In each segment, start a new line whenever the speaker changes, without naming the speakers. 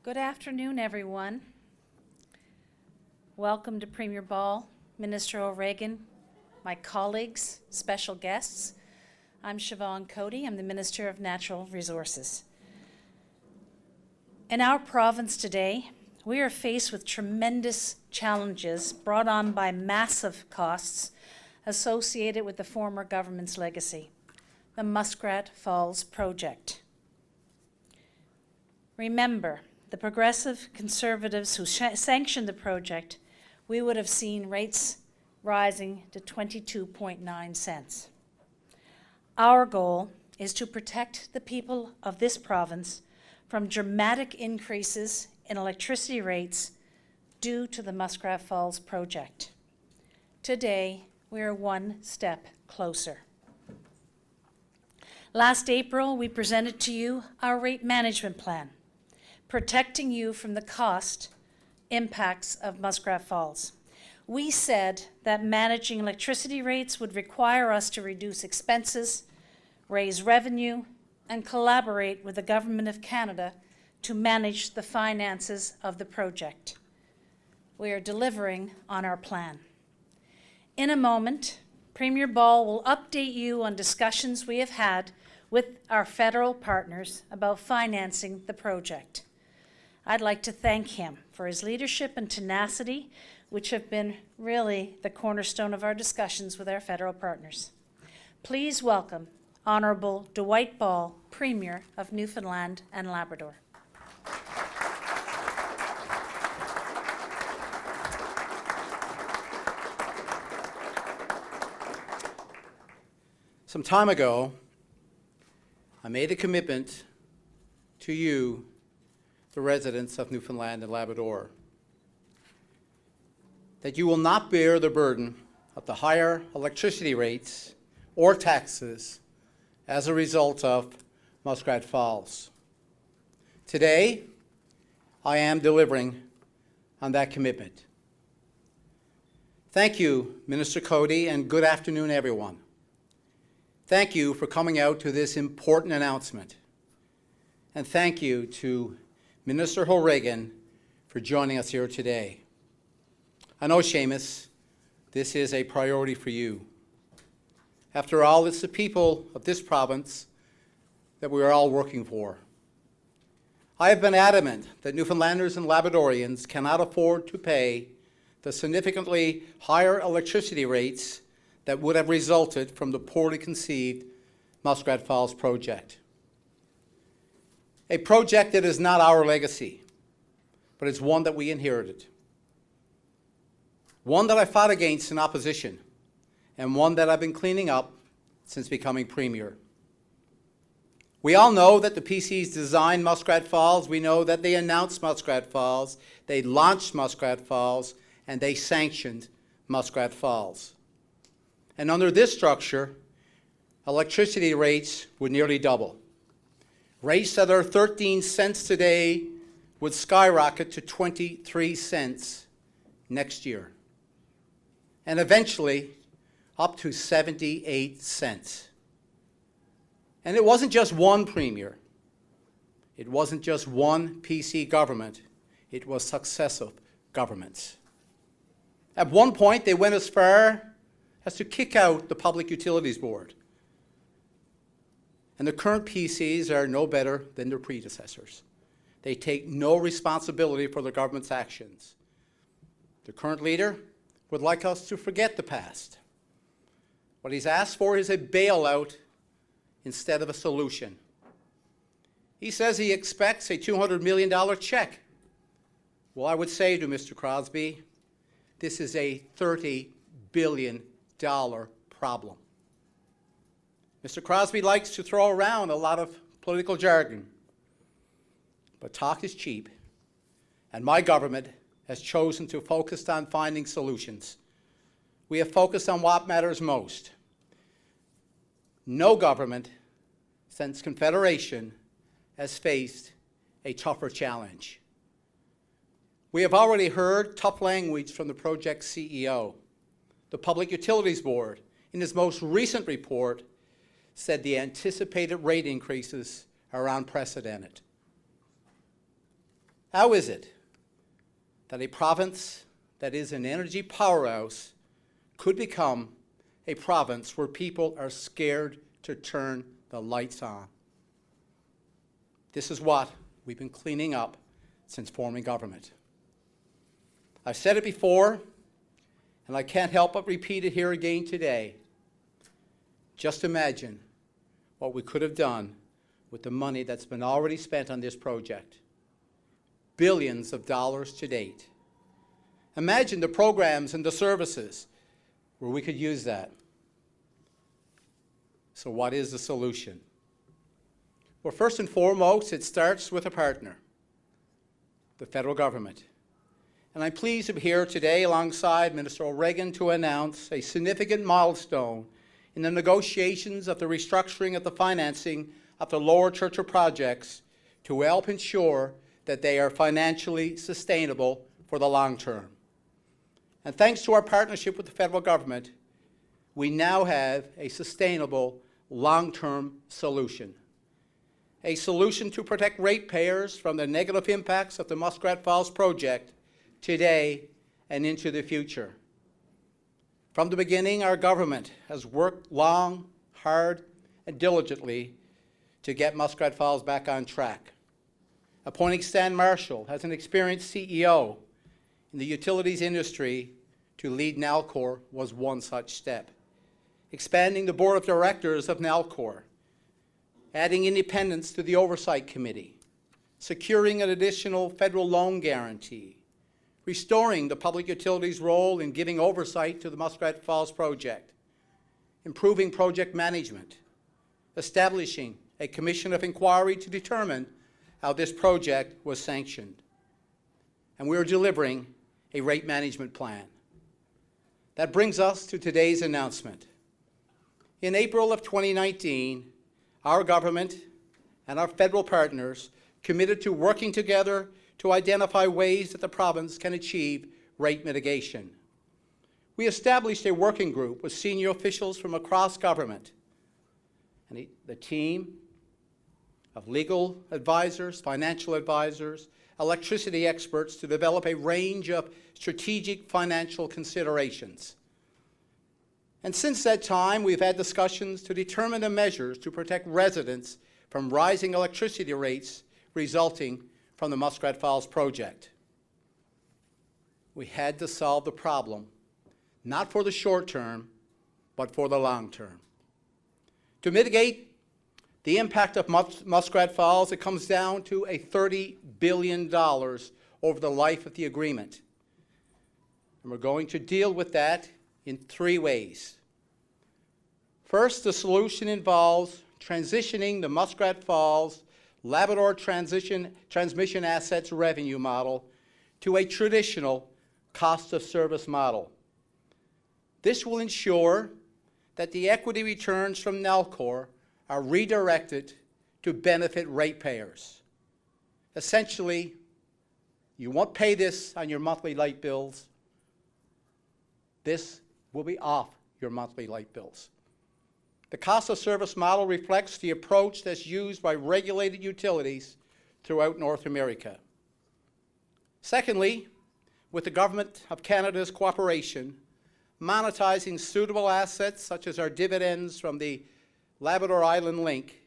Good afternoon, everyone. Welcome to Premier Ball, Minister O'Regan, my colleagues, special guests. I'm Siobhan Cody. I'm the Minister of Natural Resources. In our province today, we are faced with tremendous challenges brought on by massive costs associated with the former government's legacy, the Muskrat Falls Project. Remember, the progressive Conservatives who sanctioned the project, we would have seen rates rising to 22.9 cents. Our goal is to protect the people of this province from dramatic increases in electricity rates due to the Muskrat Falls Project. Today, we are one step closer. Last April, we presented to you our rate management plan, protecting you from the cost impacts of Muskrat Falls. We said that managing electricity rates would require us to reduce expenses, raise revenue, and collaborate with the Government of Canada to manage the finances of the project. We are delivering on our plan. In a moment, Premier Ball will update you on discussions we have had with our federal partners about financing the project. I'd like to thank him for his leadership and tenacity, which have been really the cornerstone of our discussions with our federal partners. Please welcome Honourable Dwight Ball, Premier of Newfoundland and Labrador.
Some time ago, I made a commitment to you, the residents of Newfoundland and Labrador, that you will not bear the burden of the higher electricity rates or taxes as a result of Muskrat Falls. Today, I am delivering on that commitment. Thank you, Minister Cody, and good afternoon, everyone. Thank you for coming out to this important announcement. And thank you to Minister O'Regan for joining us here today. I know, Seamus, this is a priority for you. After all, it's the people of this province that we are all working for. I have been adamant that Newfoundlanders and Labradorians cannot afford to pay the significantly higher electricity rates that would have resulted from the poorly conceived Muskrat Falls project. A project that is not our legacy, but it's one that we inherited. One that I fought against in opposition, and one that I've been cleaning up since becoming Premier. We all know that the PCs designed Muskrat Falls. We know that they announced Muskrat Falls, they launched Muskrat Falls, and they sanctioned Muskrat Falls. And under this structure, electricity rates would nearly double. Rates that are 13 cents today would skyrocket to 23 cents next year, and eventually up to 78 cents. And it wasn't just one Premier. It wasn't just one PC government. It was successive governments. At one point, they went as far as to kick out the Public Utilities Board. And the current PCs are no better than their predecessors. They take no responsibility for the government's actions. The current leader would like us to forget the past. What he's asked for is a bailout instead of a solution. He says he expects a $200 million check. Well, I would say to Mr. Crosby, this is a $30 billion problem. Mr. Crosby likes to throw around a lot of political jargon, but talk is cheap, and my government has chosen to focus on finding solutions. We have focused on what matters most. No government since Confederation has faced a tougher challenge. We have already heard tough language from the project's CEO. The Public Utilities Board, in its most recent report, said the anticipated rate increases are unprecedented. How is it that a province that is an energy powerhouse could become a province where people are scared to turn the lights on? This is what we've been cleaning up since forming government. I've said it before, and I can't help but repeat it here again today. Just imagine what we could have done with the money that's been already spent on this project. Billions of dollars to date. Imagine the programs and the services where we could use that. So what is the solution? Well, first and foremost, it starts with a partner, the federal government. And I'm pleased to be here today alongside Minister O'Regan to announce a significant milestone in the negotiations of the restructuring of the financing of the Lower Churchill projects to help ensure that they are financially sustainable for the long term. And thanks to our partnership with the federal government, we now have a sustainable long-term solution. A solution to protect ratepayers from the negative impacts of the Muskrat Falls project today and into the future. From the beginning, our government has worked long, hard, and diligently to get Muskrat Falls back on track. Appointing Stan Marshall as an experienced CEO in the utilities industry to lead Nalcor was one such step. Expanding the board of directors of Nalcor, adding independence to the Oversight Committee, securing an additional federal loan guarantee, restoring the public utilities role in giving oversight to the Muskrat Falls project, improving project management, establishing a commission of inquiry to determine how this project was sanctioned. And we are delivering a rate management plan. That brings us to today's announcement. In April of 2019, our government and our federal partners committed to working together to identify ways that the province can achieve rate mitigation. We established a working group with senior officials from across government, and the team of legal advisors, financial advisors, electricity experts to develop a range of strategic financial considerations. And since that time, we've had discussions to determine the measures to protect residents from rising electricity rates resulting from the Muskrat Falls project. We had to solve the problem, not for the short term, but for the long term. To mitigate the impact of Muskrat Falls, it comes down to a $30 billion over the life of the agreement. And we're going to deal with that in three ways. First, the solution involves transitioning the Muskrat Falls Labrador transmission assets revenue model to a traditional cost of service model. This will ensure that the equity returns from Nalcor are redirected to benefit ratepayers. Essentially, you won't pay this on your monthly light bills. This will be off your monthly light bills. The cost of service model reflects the approach that's used by regulated utilities throughout North America. Secondly, with the Government of Canada's cooperation, monetizing suitable assets such as our dividends from the Labrador Island Link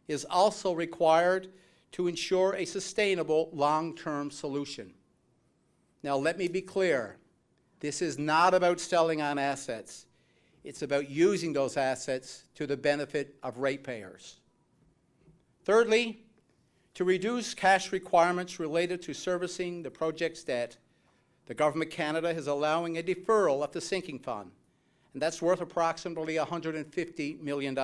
is also required to ensure a sustainable long-term solution. Now let me be clear, this is not about selling on assets. It's about using those assets to the benefit of ratepayers. Thirdly, to reduce cash requirements related to servicing the project's debt, the Government of Canada is allowing a deferral of the sinking fund, and that's worth approximately $150 million.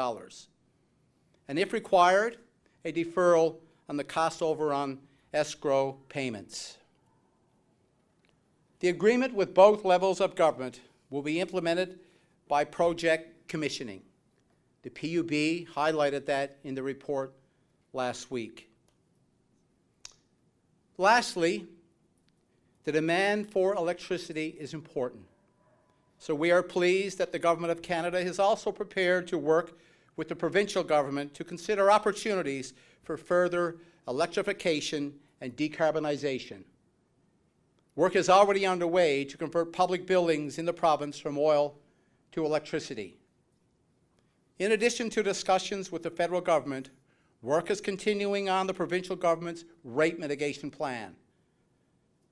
And if required, a deferral on the cost overrun escrow payments. The agreement with both levels of government will be implemented by project commissioning. The PUB highlighted that in the report last week. Lastly, the demand for electricity is important. So we are pleased that the Government of Canada is also prepared to work with the provincial government to consider opportunities for further electrification and decarbonization. Work is already underway to convert public buildings in the province from oil to electricity. In addition to discussions with the federal government, work is continuing on the provincial government's rate mitigation plan.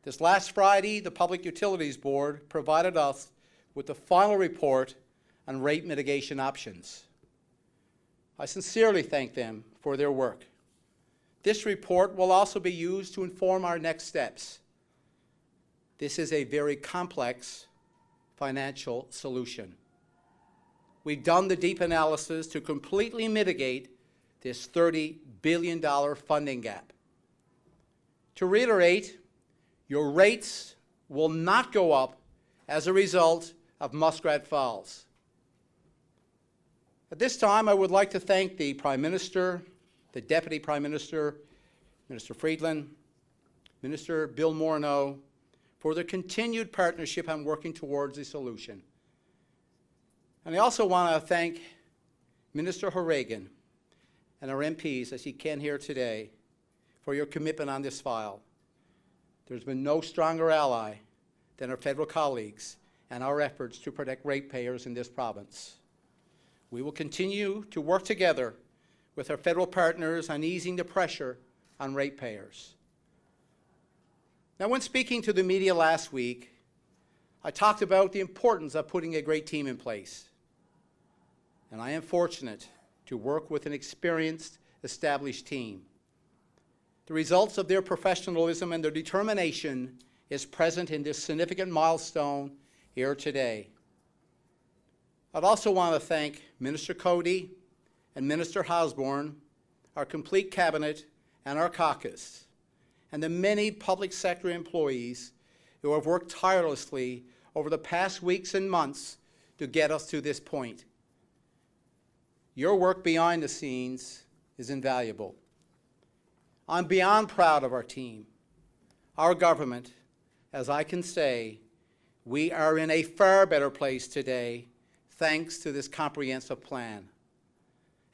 This last Friday, the Public Utilities Board provided us with the final report on rate mitigation options. I sincerely thank them for their work. This report will also be used to inform our next steps. This is a very complex financial solution. We've done the deep analysis to completely mitigate this $30 billion funding gap. To reiterate, your rates will not go up as a result of Muskrat Falls. At this time, I would like to thank the Prime Minister, the Deputy Prime Minister, Minister Friedland, Minister Bill Morneau, for their continued partnership on working towards a solution. And I also want to thank Minister O'Regan and our MPs, as he can here today, for your commitment on this file. There's been no stronger ally than our federal colleagues and our efforts to protect ratepayers in this province. We will continue to work together with our federal partners on easing the pressure on ratepayers. Now, when speaking to the media last week, I talked about the importance of putting a great team in place. And I am fortunate to work with an experienced, established team. The results of their professionalism and their determination is present in this significant milestone here today. I'd also want to thank Minister Cody and Minister Osborne, our complete cabinet, and our caucus, and the many public sector employees who have worked tirelessly over the past weeks and months to get us to this point. Your work behind the scenes is invaluable. I'm beyond proud of our team, our government. As I can say, we are in a far better place today thanks to this comprehensive plan,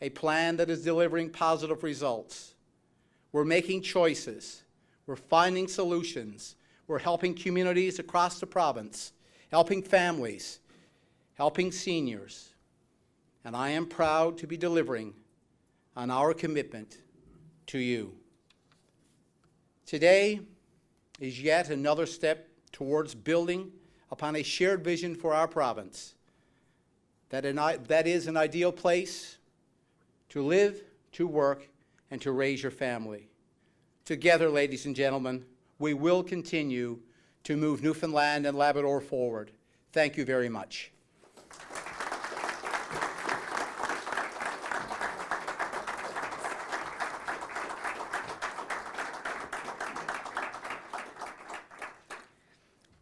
a plan that is delivering positive results. We're making choices. We're finding solutions. We're helping communities across the province, helping families, helping seniors. And I am proud to be delivering on our commitment to you. Today is yet another step towards building upon a shared vision for our province, that is an ideal place to live, to work, and to raise your family. Together, ladies and gentlemen, we will continue to move Newfoundland and Labrador forward. Thank you very much.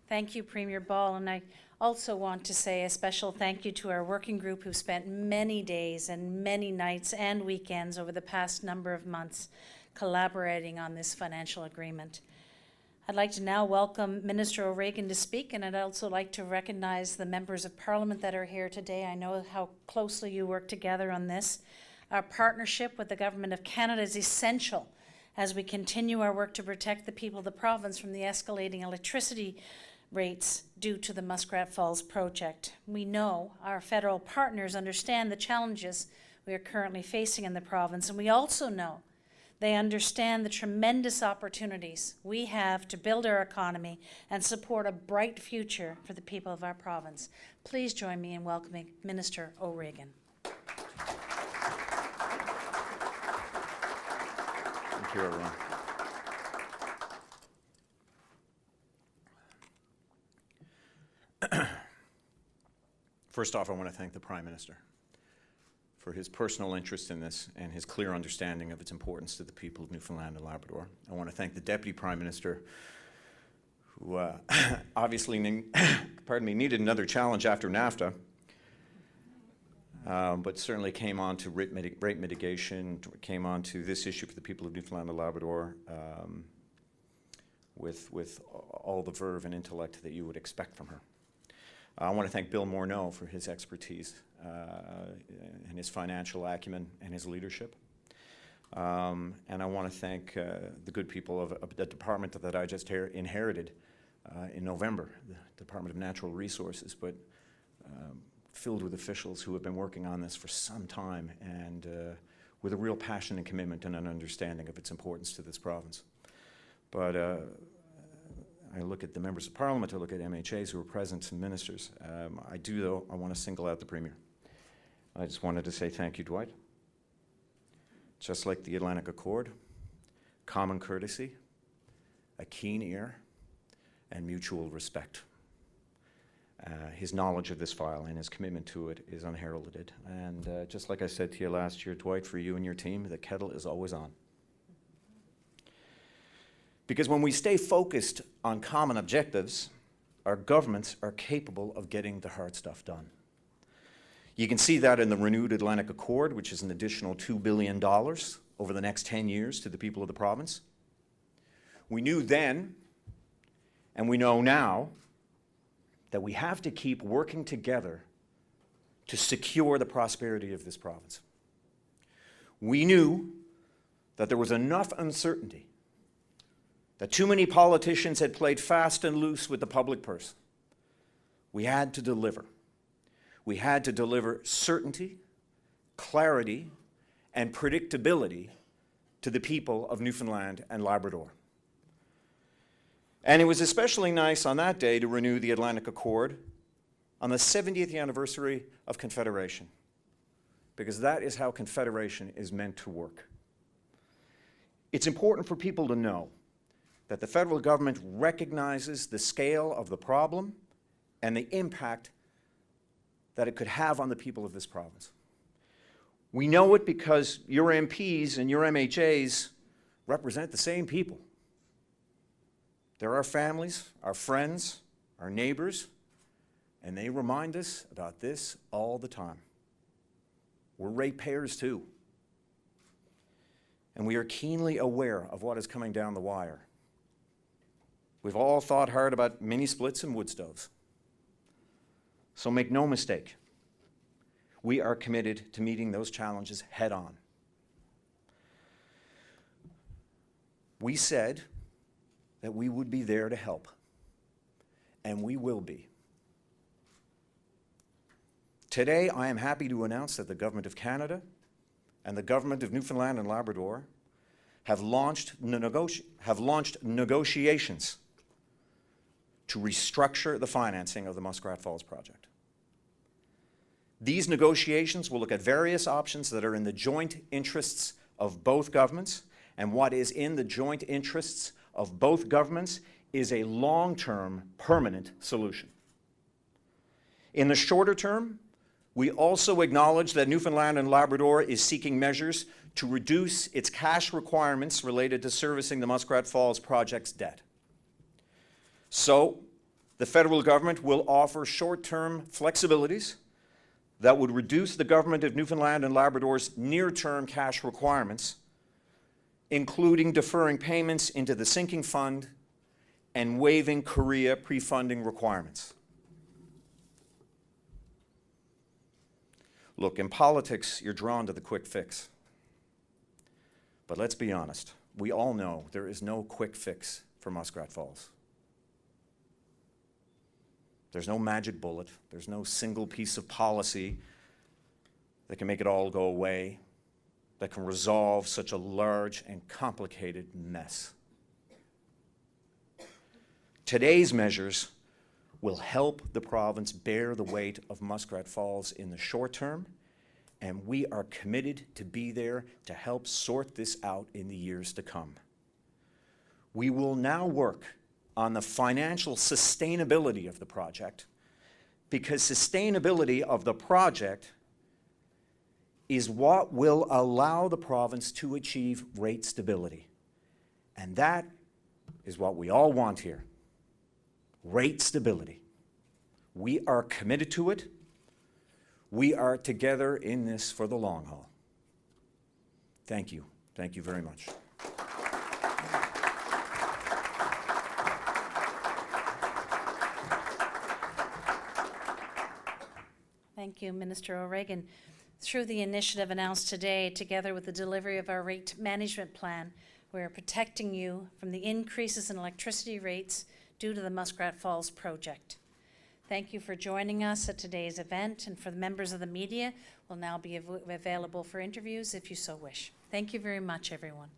Thank you, Premier Ball, and I also want to say a special thank you to our working group who spent many days and many nights and weekends over the past number of months collaborating on this financial agreement. I'd like to now welcome Minister O'Regan to speak, and I'd also like to recognize the members of Parliament that are here today. I know how closely you work together on this. Our partnership with the Government of Canada is essential as we continue our work to protect the people of the province from the escalating electricity rates due to the Muskrat Falls Project. We know our federal partners understand the challenges we are currently facing in the province, and we also know they understand the tremendous opportunities we have to build our economy and support a bright future for the people of our province. Please join me in welcoming Minister O'Regan.
Thank you, everyone. First off, I want to thank the Prime Minister for his personal interest in this and his clear understanding of its importance to the people of Newfoundland and Labrador. I want to thank the Deputy Prime Minister, who obviously needed another challenge after NAFTA, but certainly came on to rate mitigation, came on to this issue for the people of Newfoundland and Labrador with all the verve and intellect that you would expect from her. I want to thank Bill Morneau for his expertise and his financial acumen and his leadership. And I want to thank the good people of the department that I just inherited in November, the Department of Natural Resources, but filled with officials who have been working on this for some time and with a real passion and commitment and an understanding of its importance to this province. But I look at the members of Parliament, I look at MHAs who are present and ministers. I want to single out the Premier. I just wanted to say thank you, Dwight. Just like the Atlantic Accord, common courtesy, a keen ear, and mutual respect. His knowledge of this file and his commitment to it is unheralded. And just like I said to you last year, Dwight, for you and your team, the kettle is always on. Because when we stay focused on common objectives, our governments are capable of getting the hard stuff done. You can see that in the renewed Atlantic Accord, which is an additional $2 billion over the next 10 years to the people of the province. We knew then, and we know now, that we have to keep working together to secure the prosperity of this province. We knew that there was enough uncertainty, that too many politicians had played fast and loose with the public purse. We had to deliver. We had to deliver certainty, clarity, and predictability to the people of Newfoundland and Labrador. And it was especially nice on that day to renew the Atlantic Accord on the 70th anniversary of Confederation, because that is how Confederation is meant to work. It's important for people to know that the federal government recognizes the scale of the problem and the impact that it could have on the people of this province. We know it because your MPs and your MHAs represent the same people. They're our families, our friends, our neighbors, and they remind us about this all the time. We're ratepayers too. And we are keenly aware of what is coming down the wire. We've all thought hard about mini splits and wood stoves. So make no mistake, we are committed to meeting those challenges head on. We said that we would be there to help, and we will be. Today, I am happy to announce that the Government of Canada and the Government of Newfoundland and Labrador have launched negotiations to restructure the financing of the Muskrat Falls Project. These negotiations will look at various options that are in the joint interests of both governments, and what is in the joint interests of both governments is a long-term, permanent solution. In the shorter term, we also acknowledge that Newfoundland and Labrador is seeking measures to reduce its cash requirements related to servicing the Muskrat Falls Project's debt. So, the federal government will offer short-term flexibilities that would reduce the government of Newfoundland and Labrador's near-term cash requirements, including deferring payments into the sinking fund and waiving Korea pre-funding requirements. Look, in politics, you're drawn to the quick fix. But let's be honest, we all know there is no quick fix for Muskrat Falls. There's no magic bullet. There's no single piece of policy that can make it all go away, that can resolve such a large and complicated mess. Today's measures will help the province bear the weight of Muskrat Falls in the short term, and we are committed to be there to help sort this out in the years to come. We will now work on the financial sustainability of the project, because sustainability of the project is what will allow the province to achieve rate stability. And that is what we all want here. Rate stability. We are committed to it. We are together in this for the long haul. Thank you. Thank you very much.
Thank you, Minister O'Regan. Through the initiative announced today, together with the delivery of our rate management plan, we are protecting you from the increases in electricity rates due to the Muskrat Falls Project. Thank you for joining us at today's event, and for the members of the media, will now be available for interviews if you so wish. Thank you very much, everyone.